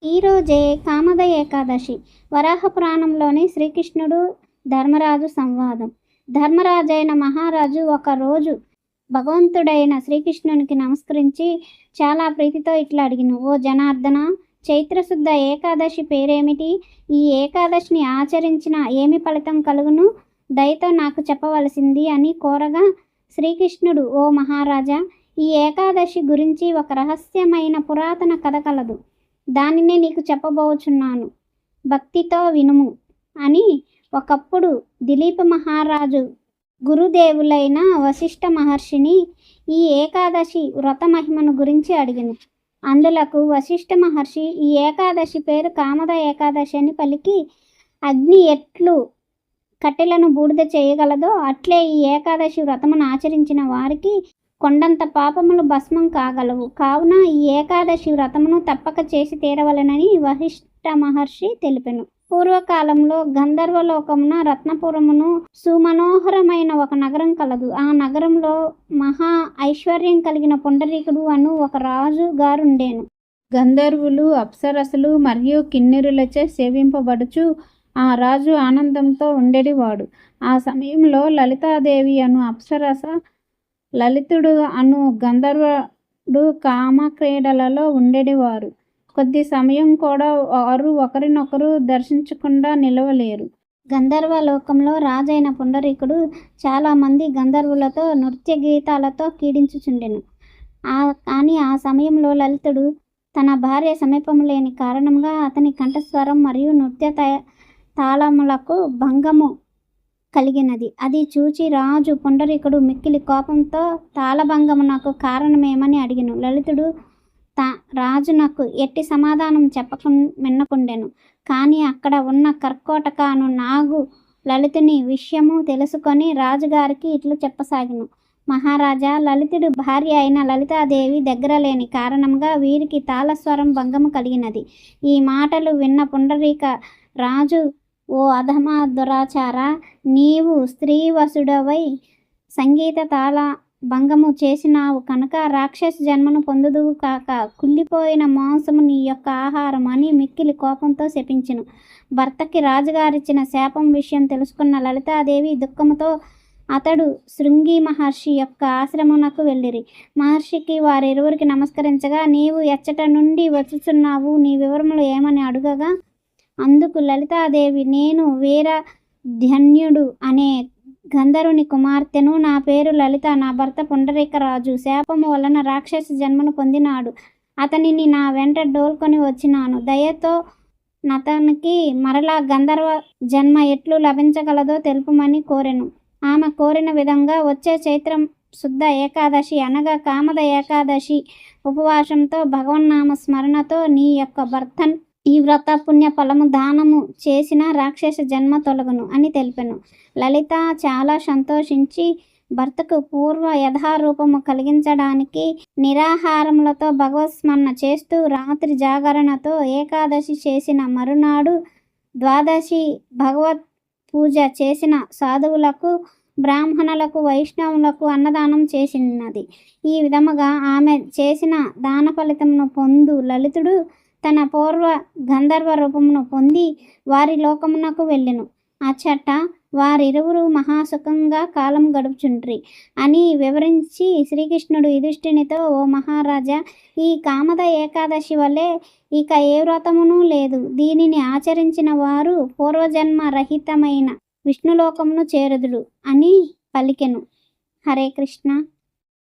ఈరోజే కామద ఏకాదశి. వరాహ పురాణంలోని శ్రీకృష్ణుడు ధర్మరాజు సంవాదం. ధర్మరాజైన మహారాజు ఒకరోజు భగవంతుడైన శ్రీకృష్ణునికి నమస్కరించి చాలా ప్రీతితో ఇట్లా అడిగిను: ఓ జనార్దన, చైత్రశుద్ధ ఏకాదశి పేరేమిటి? ఈ ఏకాదశిని ఆచరించిన ఏమి ఫలితం కలుగును? దయతో నాకు చెప్పవలసింది అని కోరగా, శ్రీకృష్ణుడు: ఓ మహారాజా, ఈ ఏకాదశి గురించి ఒక రహస్యమైన పురాతన కథ కలదు. దానినే నీకు చెప్పబోచున్నాను, భక్తితో వినుము అని ఒకప్పుడు దిలీప మహారాజు గురుదేవులైన వశిష్ఠ మహర్షిని ఈ ఏకాదశి వ్రత మహిమను గురించి అడిగిను. అందులకు వశిష్ఠ మహర్షి ఈ ఏకాదశి పేరు కామద ఏకాదశి అని పలికి, అగ్ని ఎట్లు కట్టెలను బూడిద చేయగలదో అట్లే ఈ ఏకాదశి వ్రతమును ఆచరించిన వారికి కొండంత పాపములు భస్మం కాగలవు. కావున ఈ ఏకాదశి వ్రతమును తప్పక చేసి తీరవలెనని వశిష్ఠ మహర్షి తెలిపెను. పూర్వకాలంలో గంధర్వలోకమున రత్నపురమును సుమనోహరమైన ఒక నగరం కలదు. ఆ నగరంలో మహా ఐశ్వర్యం కలిగిన పుండరీకుడు అను ఒక రాజు గారుండేను. గంధర్వులు, అప్సరసులు మరియు కిన్నెరులచే సేవింపబడుచు ఆ రాజు ఆనందంతో ఉండేవాడు. ఆ సమయంలో లలితాదేవి అను అప్సరస, లలితుడు అను గంధర్వుడు కామక్రీడలలో ఉండేవారు. కొద్ది సమయం కూడా వారు ఒకరినొకరు దర్శించకుండా నిలవలేరు. గంధర్వలోకంలో రాజైన పుండరీకుడు చాలామంది గంధర్వులతో నృత్య గీతాలతో కీడించుచుండెను. కానీ ఆ సమయంలో లలితుడు తన భార్య సమీపం లేని కారణంగా అతని కంఠస్వరం మరియు నృత్య తాళములకు భంగము కలిగినది. అది చూచి రాజు పుండరీకుడు మిక్కిలి కోపంతో తాళభంగమునకు కారణమేమని అడిగిను. లలితుడు రాజునకు ఎట్టి సమాధానం మిన్నకుండెను. కానీ అక్కడ ఉన్న కర్కోటక అను నాగు లలితుని విషయము తెలుసుకొని రాజుగారికి ఇట్లు చెప్పసాగిను: మహారాజా, లలితుడు భార్య అయిన లలితాదేవి దగ్గర లేని కారణంగా వీరికి తాళస్వరం భంగము కలిగినది. ఈ మాటలు విన్న పుండరీక రాజు: ఓ అధమ దురాచార, నీవు స్త్రీవశుడవై సంగీత తాళ భంగము చేసినావు కనుక రాక్షస జన్మను పొందుదువు కాక, కుళ్ళిపోయిన మాంసము నీ యొక్క ఆహారం అని మిక్కిలి కోపంతో శపించెను. భర్తకి రాజుగారిచ్చిన శాపం విషయం తెలుసుకున్న లలితాదేవి దుఃఖముతో అతడు శృంగి మహర్షి యొక్క ఆశ్రమునకు వెళ్ళిరి. మహర్షికి వారిరువురికి నమస్కరించగా, నీవు ఎచ్చట నుండి వచ్చుచున్నావు, నీ వివరములు ఏమని అడుగగా, అందుకు లలితాదేవి: నేను వీరధన్యుడు అనే గంధర్వుని కుమార్తెను. నా పేరు లలిత. నా భర్త పుండరీక రాజు శాపము వలన రాక్షస జన్మను పొందినాడు. అతనిని నా వెంట డోల్కొని వచ్చినాను. దయతో నతనికి మరలా గంధర్వ జన్మ ఎట్లు లభించగలదో తెలుపమని కోరెను. ఆమె కోరిన విధంగా వచ్చే చైత్రం శుద్ధ ఏకాదశి అనగా కామద ఏకాదశి ఉపవాసంతో భగవన్నామ స్మరణతో నీ యొక్క భర్తను ఈ వ్రత పుణ్య ఫలము దానము చేసిన రాక్షస జన్మ తొలగును అని తెలిపెను. లలిత చాలా సంతోషించి భర్తకు పూర్వ యథారూపము కలిగించడానికి నిరాహారములతో భగవత్స్మరణ చేస్తూ రాత్రి జాగరణతో ఏకాదశి చేసిన మరునాడు ద్వాదశి భగవత్ పూజ చేసిన సాధువులకు, బ్రాహ్మణులకు, వైష్ణవులకు అన్నదానం చేసినది. ఈ విధముగా ఆమె చేసిన దాన ఫలితమును పొందు లలితుడు తన పూర్వ గంధర్వ రూపమును పొంది వారి లోకమునకు వెళ్ళెను. అచ్చట వారిరువురు మహాసుఖంగా కాలం గడుపుచుండ్రి అని వివరించి శ్రీకృష్ణుడు యుధిష్ఠినితో: ఓ మహారాజా, ఈ కామద ఏకాదశి వలె ఇక ఏ వ్రతమునూ లేదు. దీనిని ఆచరించిన వారు పూర్వజన్మ రహితమైన విష్ణులోకమును చేరుదురు అని పలికెను. హరే కృష్ణ.